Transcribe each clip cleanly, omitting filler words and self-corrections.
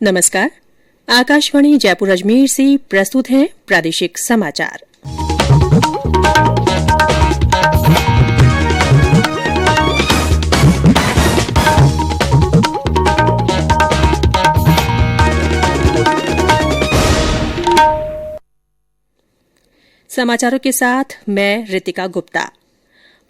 नमस्कार। आकाशवाणी जयपुर अजमेर से प्रस्तुत हैं प्रादेशिक समाचार। समाचारों के साथ मैं रितिका गुप्ता।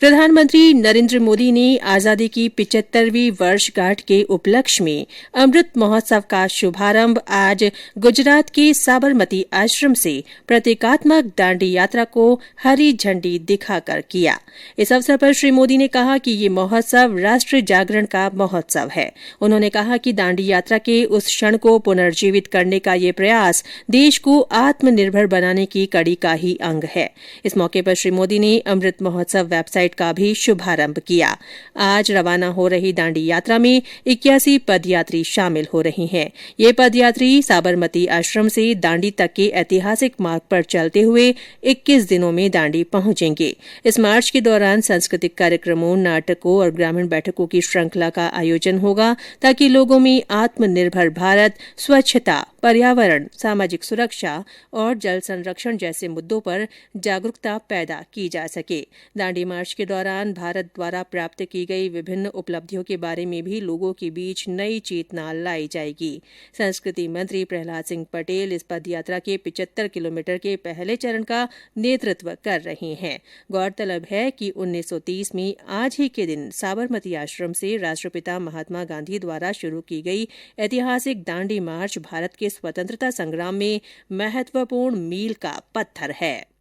प्रधानमंत्री नरेंद्र मोदी ने आजादी की 75वीं वर्षगांठ के उपलक्ष्य में अमृत महोत्सव का शुभारंभ आज गुजरात के साबरमती आश्रम से प्रतीकात्मक दांडी यात्रा को हरी झंडी दिखाकर किया। इस अवसर पर श्री मोदी ने कहा कि ये महोत्सव राष्ट्र जागरण का महोत्सव है। उन्होंने कहा कि दांडी यात्रा के उस क्षण को पुनर्जीवित करने का ये प्रयास देश को आत्मनिर्भर बनाने की कड़ी का ही अंग है। इस मौके पर श्री मोदी ने अमृत महोत्सव वेबसाइट का भी शुभारंभ किया। आज रवाना हो रही दांडी यात्रा में 81 पदयात्री शामिल हो रहे हैं। ये पदयात्री साबरमती आश्रम से दांडी तक के ऐतिहासिक मार्ग पर चलते हुए 21 दिनों में दांडी पहुंचेंगे। इस मार्च के दौरान सांस्कृतिक कार्यक्रमों, नाटकों और ग्रामीण बैठकों की श्रृंखला का आयोजन होगा ताकि लोगों में आत्मनिर्भर भारत, स्वच्छता, पर्यावरण, सामाजिक सुरक्षा और जल संरक्षण जैसे मुद्दों पर जागरूकता पैदा की जा सके। दांडी मार्च के दौरान भारत द्वारा प्राप्त की गई विभिन्न उपलब्धियों के बारे में भी लोगों के बीच नई चेतना लाई जाएगी। संस्कृति मंत्री प्रहलाद सिंह पटेल इस पदयात्रा के 75 किलोमीटर के पहले चरण का नेतृत्व कर रहे हैं। गौरतलब है कि 1930 में आज ही के दिन साबरमती आश्रम से राष्ट्रपिता महात्मा गांधी द्वारा शुरू की गई ऐतिहासिक दांडी मार्च भारत के स्वतंत्रता संग्राम में महत्वपूर्ण मील का पत्थर है।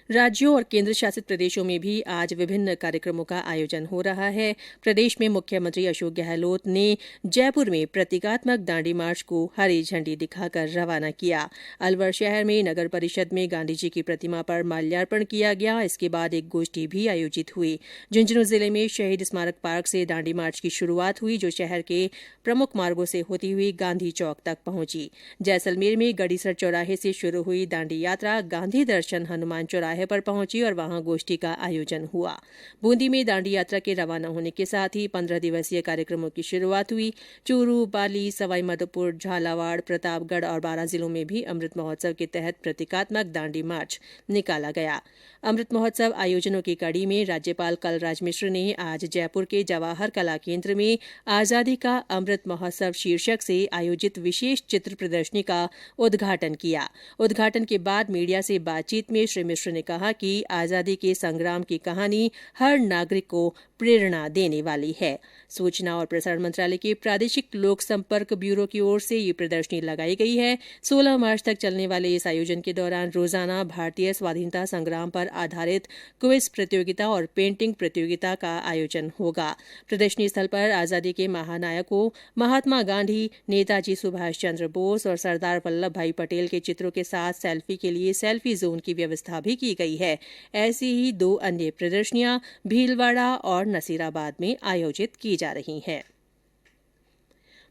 राज्यों और केंद्र शासित प्रदेशों में भी आज विभिन्न कार्यक्रमों का आयोजन हो रहा है। प्रदेश में मुख्यमंत्री अशोक गहलोत ने जयपुर में प्रतीकात्मक दांडी मार्च को हरी झंडी दिखाकर रवाना किया। अलवर शहर में नगर परिषद में गांधी जी की प्रतिमा पर माल्यार्पण किया गया। इसके बाद एक गोष्ठी भी आयोजित हुई। झुंझुनू जिले में शहीद स्मारक पार्क से दांडी मार्च की शुरुआत हुई, जो शहर के प्रमुख मार्गों से होती हुई गांधी चौक तक पहुंची। जैसलमेर में गड़ीसर चौराहे से शुरू हुई दांडी यात्रा गांधी दर्शन हनुमान चौराहे पर पहुंची और वहां गोष्ठी का आयोजन हुआ। बूंदी में दांडी यात्रा के रवाना होने के साथ ही 15 दिवसीय कार्यक्रमों की शुरुआत हुई। चूरू, पाली, सवाईमाधोपुर, झालावाड़, प्रतापगढ़ और 12 जिलों में भी अमृत महोत्सव के तहत प्रतीकात्मक दांडी मार्च निकाला गया। अमृत महोत्सव आयोजनों की कड़ी में राज्यपाल कलराज मिश्र ने आज जयपुर के जवाहर कला केंद्र में आजादी का अमृत महोत्सव शीर्षक से आयोजित विशेष चित्र प्रदर्शनी का उद्घाटन किया। उद्घाटन के बाद मीडिया से बातचीत में श्री मिश्र ने कहा कि आजादी के संग्राम की कहानी हर नागरिक को प्रेरणा देने वाली है। सूचना और प्रसारण मंत्रालय के प्रादेशिक लोक संपर्क ब्यूरो की ओर से ये प्रदर्शनी लगाई गई है। 16 मार्च तक चलने वाले इस आयोजन के दौरान रोजाना भारतीय स्वाधीनता संग्राम पर आधारित क्विज प्रतियोगिता और पेंटिंग प्रतियोगिता का आयोजन होगा। प्रदर्शनी स्थल पर आजादी के महानायकों महात्मा गांधी, नेताजी सुभाष चंद्र बोस और सरदार वल्लभ भाई पटेल के चित्रों के साथ सेल्फी के लिए सेल्फी जोन की व्यवस्था भी की गई है। ऐसी ही 2 अन्य प्रदर्शनियां भीलवाड़ा और नसीराबाद में आयोजित की जा रही हैं।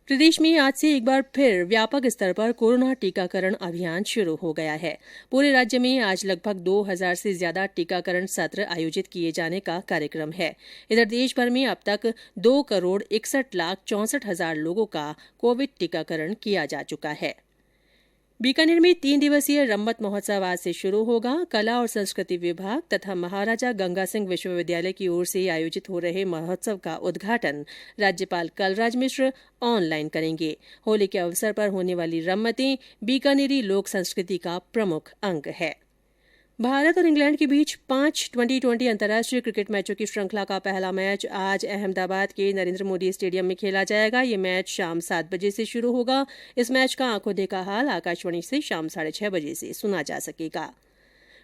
प्रदेश में आज से एक बार फिर व्यापक स्तर पर कोरोना टीकाकरण अभियान शुरू हो गया है। पूरे राज्य में आज लगभग 2000 से ज्यादा टीकाकरण सत्र आयोजित किए जाने का कार्यक्रम है। इधर देश भर में अब तक 2,61,64,000 लोगों का कोविड टीकाकरण किया जा चुका है। बीकानेर में 3 दिवसीय रम्मत महोत्सव आज से शुरू होगा। कला और संस्कृति विभाग तथा महाराजा गंगा सिंह विश्वविद्यालय की ओर से आयोजित हो रहे महोत्सव का उद्घाटन राज्यपाल कलराज मिश्र ऑनलाइन करेंगे। होली के अवसर पर होने वाली रम्मतें बीकानेरी लोक संस्कृति का प्रमुख अंग है। भारत और इंग्लैंड के बीच 5 2020 अंतर्राष्ट्रीय क्रिकेट मैचों की श्रृंखला का पहला मैच आज अहमदाबाद के नरेंद्र मोदी स्टेडियम में खेला जाएगा। ये मैच शाम 7 बजे से शुरू होगा। इस मैच का आंखों देखा हाल आकाशवाणी से शाम 6:30 बजे से सुना जा सकेगा।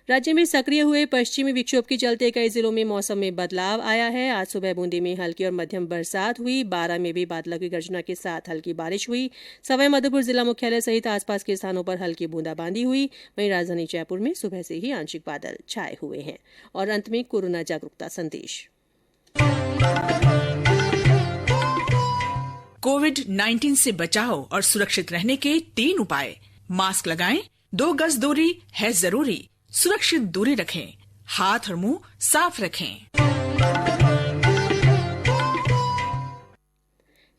राज्य में सक्रिय हुए पश्चिमी विक्षोभ के चलते कई जिलों में मौसम में बदलाव आया है। आज सुबह बूंदी में हल्की और मध्यम बरसात हुई। बारां में भी बादलों की गर्जना के साथ हल्की बारिश हुई। सवाईमाधोपुर जिला मुख्यालय सहित आसपास के स्थानों पर हल्की बूंदाबांदी हुई। वहीं राजधानी जयपुर में सुबह से ही आंशिक बादल छाए हुए हैं। और अंत में कोरोना जागरूकता संदेश। कोविड-19 से बचाव और सुरक्षित रहने के 3 उपाय। मास्क लगाएं, 2 गज दूरी है जरूरी, सुरक्षित दूरी रखें, हाथ और मुंह साफ रखें।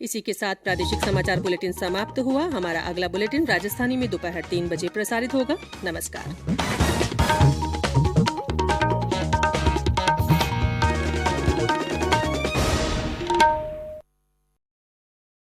इसी के साथ प्रादेशिक समाचार बुलेटिन समाप्त हुआ। हमारा अगला बुलेटिन राजस्थानी में दोपहर 3 बजे प्रसारित होगा। नमस्कार।